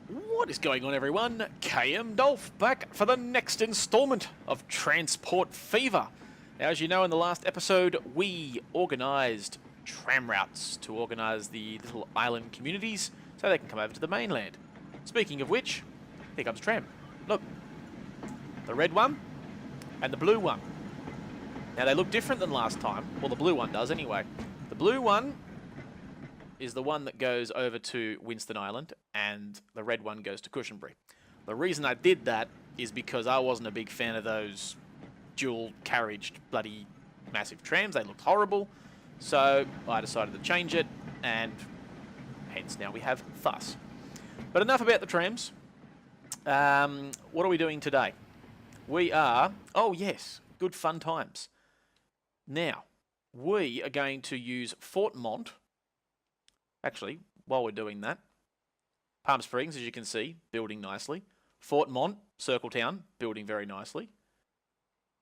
What is going on, everyone? KMDolph back for the next installment of Transport Fever. Now, as you know, in the last episode, we organised tram routes to organise the little island communities so they can come over to the mainland. Speaking of which, here comes a tram. Look, the red one and the blue one. Now, they look different than last time. Well, the blue one does anyway. The blue one is the one that goes over to Winston Island, and the red one goes to Cushenbury. The reason I did that is because I wasn't a big fan of those dual-carriaged bloody massive trams. They looked horrible, so I decided to change it, and hence now we have fuss. But enough about the trams. What are we doing today? We are... Oh, yes, good fun times. Now, we are going to use Fort Mont. Actually, while we're doing that, Palm Springs, as you can see, building nicely. Fort Mont, Circle Town, building very nicely.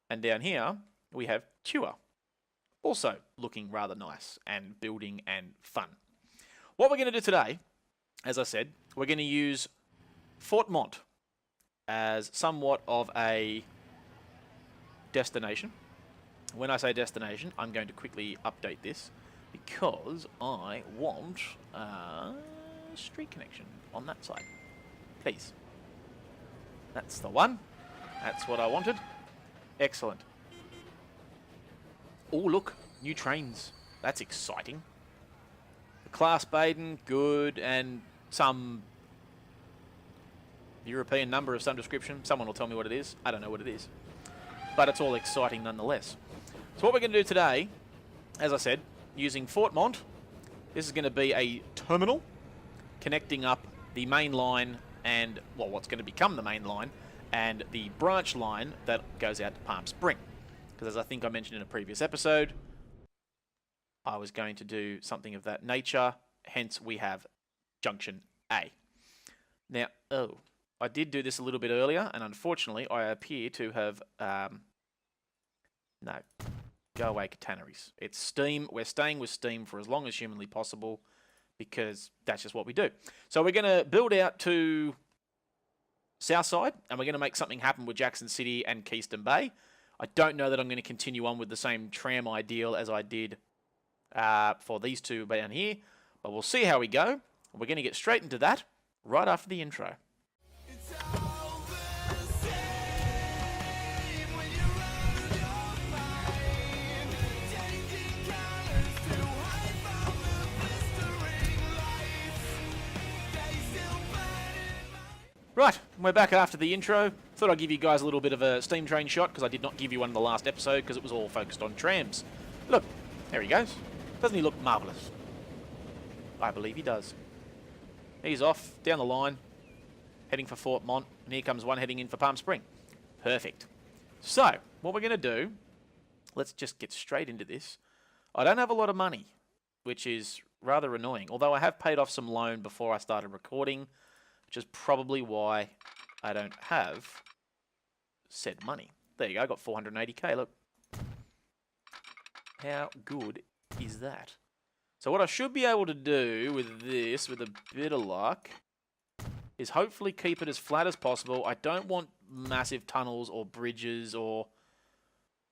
And down here, we have Tua, also looking rather nice and building and fun. What we're going to do today, as I said, we're going to use Fort Mont as somewhat of a destination. When I say destination, I'm going to quickly update this, because I want a street connection on that side. Please. That's the one. That's what I wanted. Excellent. Oh, look. New trains. That's exciting. The Class Baden, good, and some European number of some description. Someone will tell me what it is. I don't know what it is. But it's all exciting nonetheless. So what we're going to do today, as I said, using Fort Mont, this is going to be a terminal connecting up the main line and, well, what's going to become the main line and the branch line that goes out to Palm Spring. Because as I think I mentioned in a previous episode, I was going to do something of that nature, hence we have Junction A. Now, I did do this a little bit earlier, and unfortunately I appear to have... No. Go away, Catenaries. It's Steam. We're staying with Steam for as long as humanly possible because that's just what we do. So we're going to build out to Southside, and we're going to make something happen with Jackson City and Keystone Bay. I don't know that I'm going to continue on with the same tram ideal as I did for these two down here, but we'll see how we go. We're going to get straight into that right after the intro. Right, we're back after the intro. Thought I'd give you guys a little bit of a steam train shot because I did not give you one in the last episode because it was all focused on trams. Look, there he goes. Doesn't he look marvellous? I believe he does. He's off, down the line, heading for Fort Mont, and here comes one heading in for Palm Spring. Perfect. So, what we're going to do, let's just get straight into this. I don't have a lot of money, which is rather annoying, although I have paid off some loan before I started recording, which is probably why I don't have said money. There you go, I got 480k, look. How good is that? So what I should be able to do with this, with a bit of luck, is hopefully keep it as flat as possible. I don't want massive tunnels or bridges or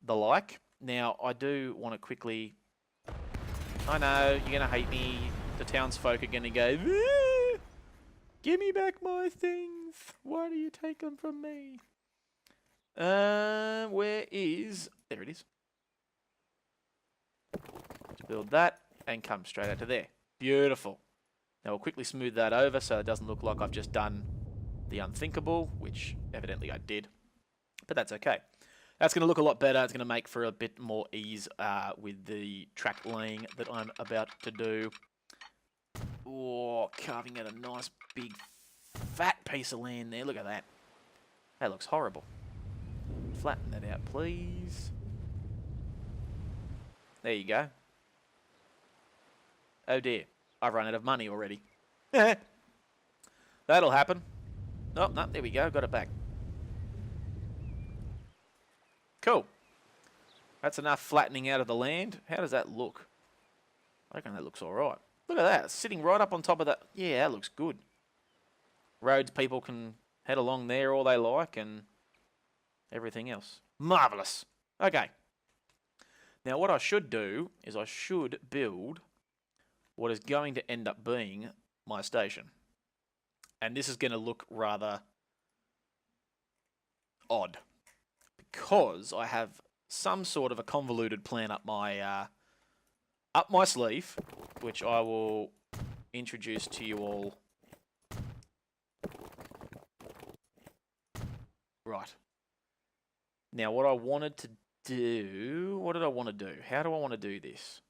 the like. Now, I do want to quickly... I know, you're going to hate me. The townsfolk are going to go... Give me back my things. Why do you take them from me? Where is... There it is. Let's build that and come straight out to there. Beautiful. Now we'll quickly smooth that over so it doesn't look like I've just done the unthinkable, which evidently I did. But that's okay. That's going to look a lot better. It's going to make for a bit more ease with the track laying that I'm about to do. Oh, carving out a nice big fat piece of land there. Look at that. That looks horrible. Flatten that out, please. There you go. Oh dear. I've run out of money already. That'll happen. Oh, no, there we go. Got it back. Cool. That's enough flattening out of the land. How does that look? I reckon that looks alright. Look at that. It's sitting right up on top of that. Yeah, that looks good. roads people can head along there all they like and everything else. Marvellous. Okay. Now what I should do is I should build what is going to end up being my station. And this is going to look rather odd because I have some sort of a convoluted plan up my sleeve, which I will introduce to you all. Right. Now, what I wanted to do... What did I want to do? How do I want to do this?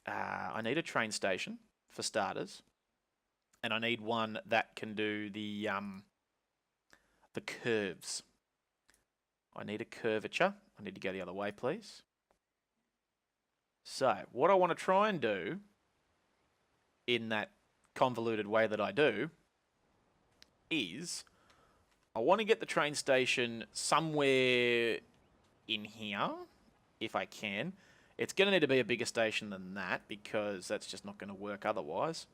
I need a train station, for starters. And I need one that can do the curves. I need a curvature. I need to go the other way, please. So, what I want to try and do in that convoluted way that I do is I want to get the train station somewhere in here, if I can. It's going to need to be a bigger station than that because that's just not going to work otherwise.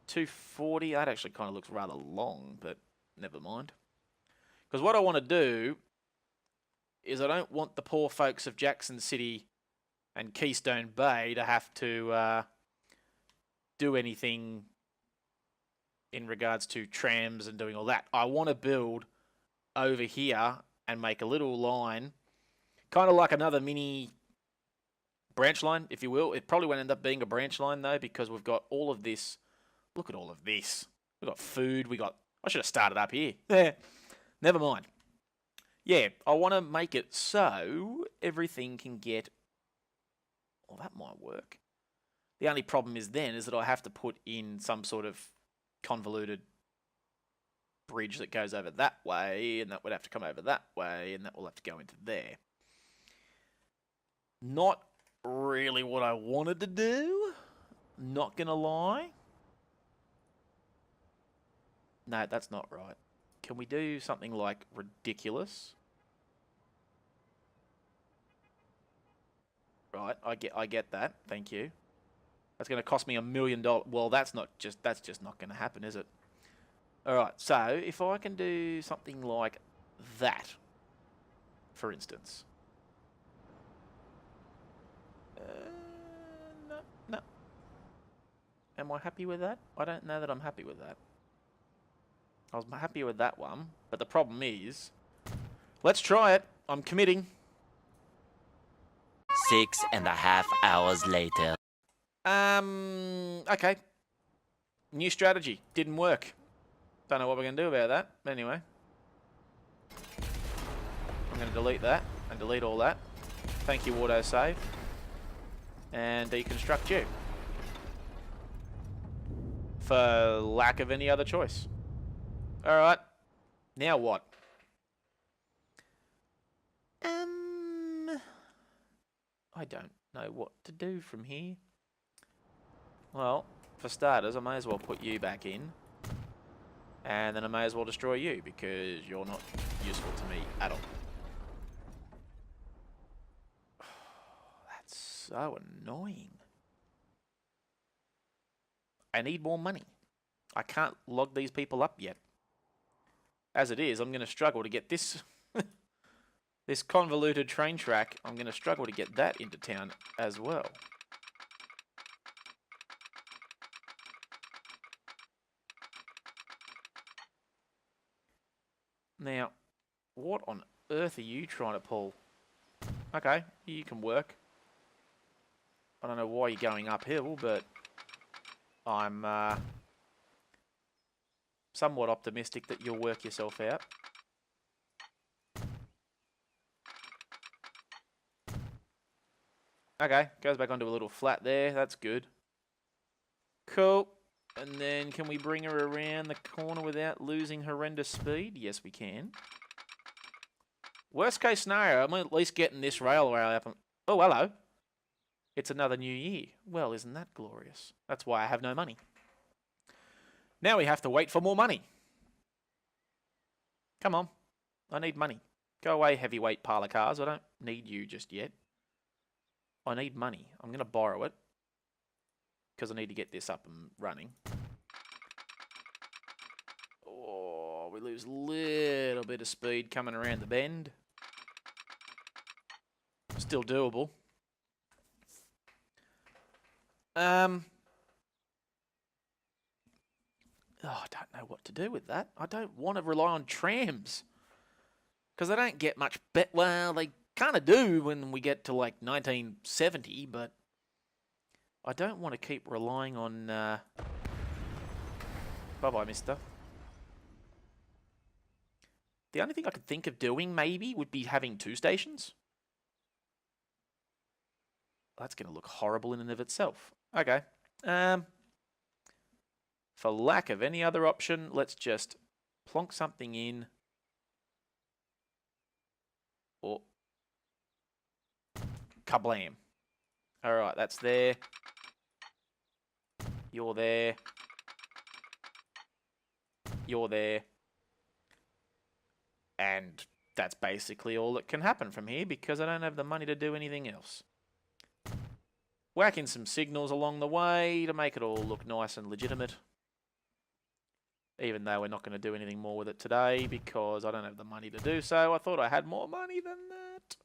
240, that actually kind of looks rather long, but never mind. Because what I want to do is I don't want the poor folks of Jackson City and Keystone Bay to have to do anything in regards to trams and doing all that. I want to build over here and make a little line, kind of like another mini branch line, if you will. It probably won't end up being a branch line, though, because we've got all of this. Look at all of this. We've got food. I should have started up here. Never mind. Yeah, I want to make it so everything can get... Well, that might work. The only problem is that I have to put in some sort of convoluted bridge that goes over that way, and that would have to come over that way, and that will have to go into there. Not really what I wanted to do. Not gonna lie. No, that's not right. Can we do something like ridiculous? Right, I get that. Thank you. That's going to cost me $1 million. Well, that's just not going to happen, is it? All right. So if I can do something like that, for instance. No. Am I happy with that? I don't know that I'm happy with that. I was happy with that one, but the problem is, let's try it. I'm committing. 6.5 hours later. Okay. New strategy. Didn't work. Don't know what we're going to do about that. Anyway. I'm going to delete that and delete all that. Thank you, autosave. And deconstruct you. For lack of any other choice. Alright. Now what? I don't know what to do from here. Well, for starters, I may as well put you back in. And then I may as well destroy you, because you're not useful to me at all. That's so annoying. I need more money. I can't log these people up yet. As it is, I'm going to struggle to get this... this convoluted train track, I'm going to struggle to get that into town as well. Now, what on earth are you trying to pull? Okay, you can work. I don't know why you're going uphill, but I'm somewhat optimistic that you'll work yourself out. Okay, goes back onto a little flat there. That's good. Cool. And then can we bring her around the corner without losing horrendous speed? Yes, we can. Worst case scenario, I'm at least getting this railway up. Oh, hello. It's another new year. Well, isn't that glorious? That's why I have no money. Now we have to wait for more money. Come on. I need money. Go away, heavyweight parlour cars. I don't need you just yet. I need money. I'm going to borrow it. Because I need to get this up and running. lose a little bit of speed coming around the bend. Still doable. Oh, I don't know what to do with that. I don't want to rely on trams. Because they don't get much better. Well, they kind of do when we get to like 1970, but I don't want to keep relying on... Bye-bye, mister. The only thing I could think of doing, maybe, would be having 2 stations. That's going to look horrible in and of itself. Okay. For lack of any other option, let's just plonk something in. Or... Kablam. Alright, that's there. You're there. You're there. And that's basically all that can happen from here because I don't have the money to do anything else. Whack in some signals along the way to make it all look nice and legitimate. Even though we're not going to do anything more with it today because I don't have the money to do so. I thought I had more money than that.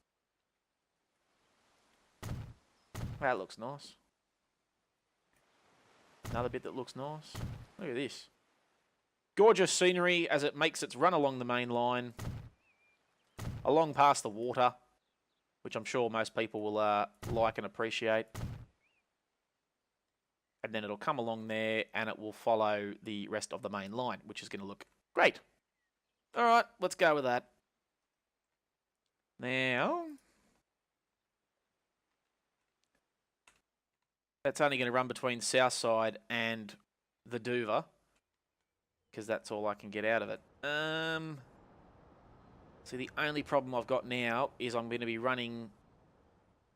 That looks nice. Another bit that looks nice. Look at this. Gorgeous scenery as it makes its run along the main line. Along past the water. Which I'm sure most people will like and appreciate. And then it'll come along there and it will follow the rest of the main line, which is going to look great. Alright, let's go with that. Now, that's only going to run between Southside and the Dover, because that's all I can get out of it. See, the only problem I've got now is I'm going to be running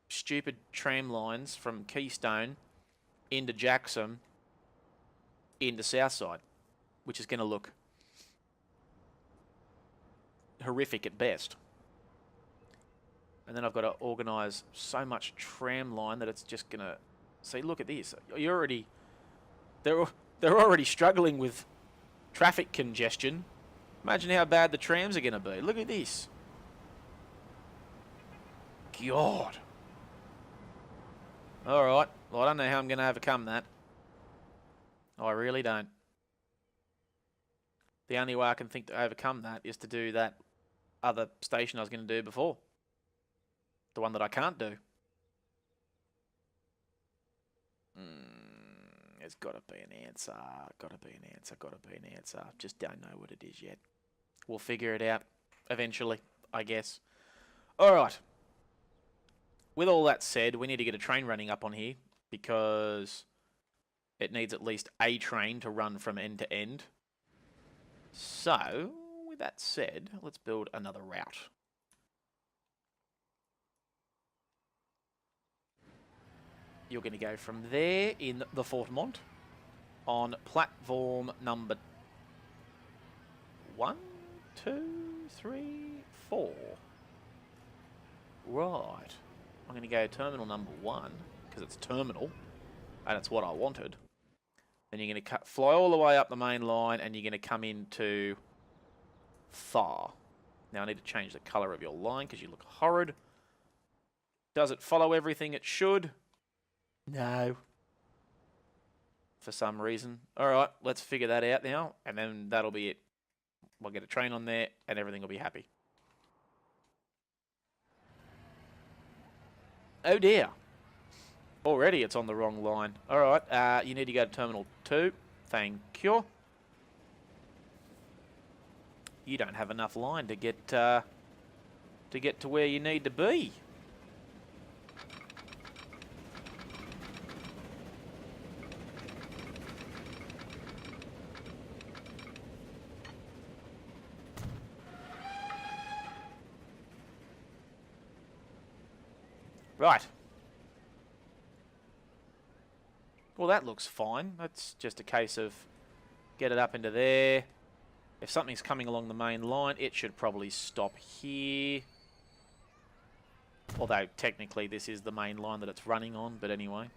stupid tram lines from Keystone into Jackson, into Southside, which is going to look horrific at best. And then I've got to organise so much tram line that it's just going to... See, look at this. They're already struggling with traffic congestion. Imagine how bad the trams are going to be. Look at this. God. Alright, well, I don't know how I'm going to overcome that. I really don't. The only way I can think to overcome that is to do that other station I was going to do before. The one that I can't do. There's got to be an answer. Got to be an answer. Got to be an answer. Just don't know what it is yet. We'll figure it out eventually, I guess. Alright. With all that said, we need to get a train running up on here because it needs at least a train to run from end to end. So, with that said, let's build another route. You're going to go from there in the Fort Mont on platform number 1, 2, 3, 4. Right. I'm going to go terminal number 1 because it's terminal and it's what I wanted. Then you're going to fly all the way up the main line and you're going to come into Thar. Now I need to change the colour of your line because you look horrid. Does it follow everything it should? No. For some reason. Alright, let's figure that out now. And then that'll be it. We'll get a train on there and everything will be happy. Oh dear. Already it's on the wrong line. Alright, you need to go to Terminal 2. Thank you. You don't have enough line to get to where you need to be. Right. Well, that looks fine. That's just a case of get it up into there. If something's coming along the main line, it should probably stop here. Although, technically, this is the main line that it's running on, but anyway.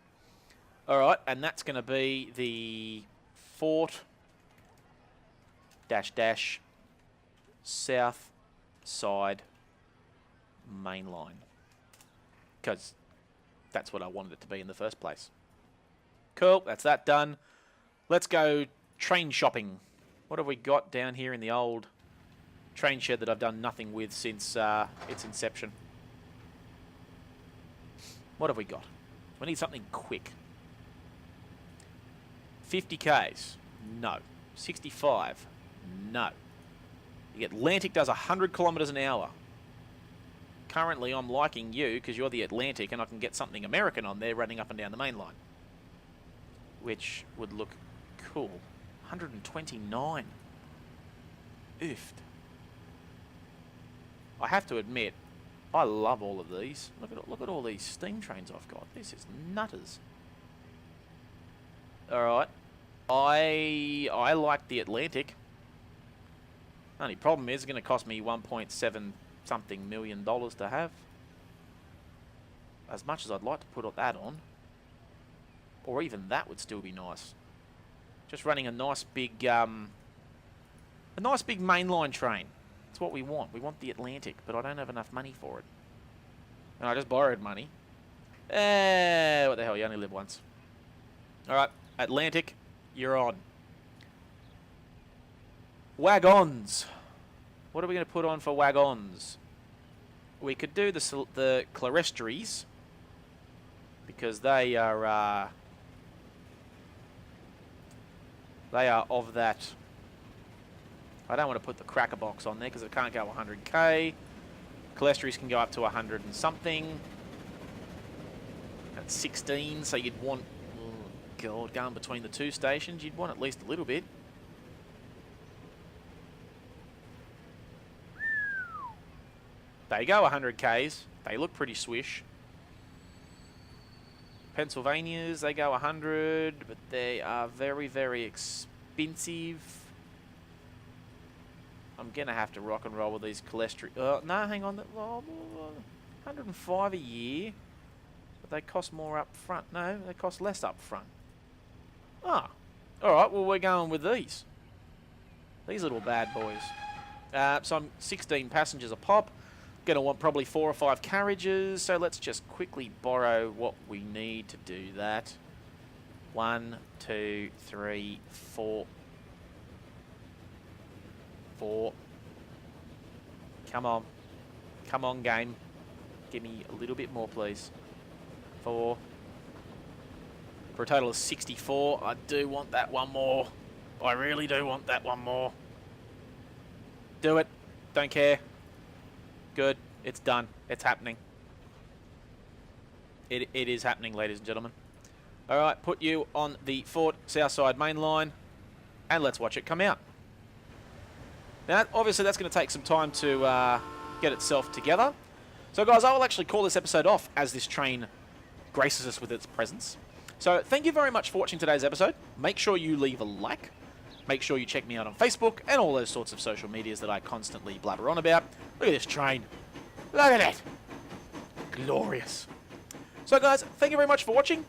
Alright, and that's going to be the Fort... south side main line. Because that's what I wanted it to be in the first place. Cool, that's that done. Let's go train shopping. What have we got down here in the old train shed that I've done nothing with since its inception? What have we got? We need something quick. 50 Ks. No. 65. No. The Atlantic does 100 kilometers an hour. Currently, I'm liking you because you're the Atlantic and I can get something American on there running up and down the main line. Which would look cool. 129. Oofed. I have to admit, I love all of these. Look at all these steam trains I've got. This is nutters. Alright. I like the Atlantic. Only problem is it's going to cost me 1.7 something million to have. As much as I'd like to put that on. Or even that would still be nice. Just running a nice big mainline train. That's what we want. We want the Atlantic, but I don't have enough money for it. And I just borrowed money. What the hell, you only live once. Alright, Atlantic, you're on. Wagons. What are we going to put on for wagons? We could do the Clarestries, because they are of that. I don't want to put the cracker box on there because it can't go 100k. Clarestries can go up to 100 and something. That's 16, so you'd want, oh God, going between the two stations, you'd want at least a little bit. They go 100Ks. They look pretty swish. Pennsylvanias, they go 100, but they are very, very expensive. I'm going to have to rock and roll with these cholesterol. No, hang on. 105 a year. But they cost more up front. No, they cost less up front. Ah. Alright, well, we're going with these. These little bad boys. So I'm 16 passengers a pop. Going to want probably 4 or 5 carriages. So let's just quickly borrow what we need to do that. 1, 2, 3, 4. 4. Come on. Come on, game. Give me a little bit more, please. 4. For a total of 64. I do want that one more. I really do want that one more. Do it. Don't care. Good. It's done. It's happening. It is happening, ladies and gentlemen. Alright, put you on the Fort Southside main line. And let's watch it come out. Now, obviously, that's going to take some time to get itself together. So, guys, I will actually call this episode off as this train graces us with its presence. So, thank you very much for watching today's episode. Make sure you leave a like. Make sure you check me out on Facebook and all those sorts of social medias that I constantly blabber on about. Look at this train. Look at it. Glorious. So, guys, thank you very much for watching.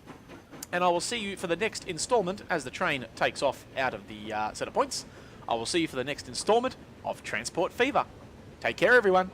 And I will see you for the next installment as the train takes off out of the center points. I will see you for the next installment of Transport Fever. Take care, everyone.